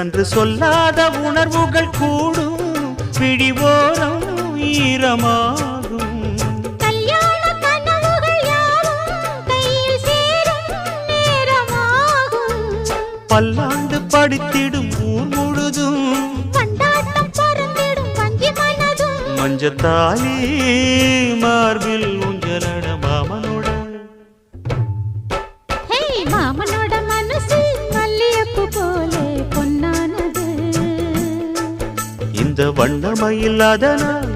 அன்று சொல்லாத உணர்வுகள் கூடும் பிடிவோரம் ஈரமாகும் கல்யாண கனவுகள் யாவும் கையில் சேரும் நேரமாகும் பல்லாண்டு படித்திடும் ஊர் முழுதும் பண்டாட்டம் பறந்திடும் வஞ்சி மனதும் மஞ்சத்தாலி மார்பில் ஊஞ்சலட மாமனோட ஹே மாமனோட மனசு மல்லியப்பு போலே பொன்னானது இந்த வண்ணமயில்லாத நாள்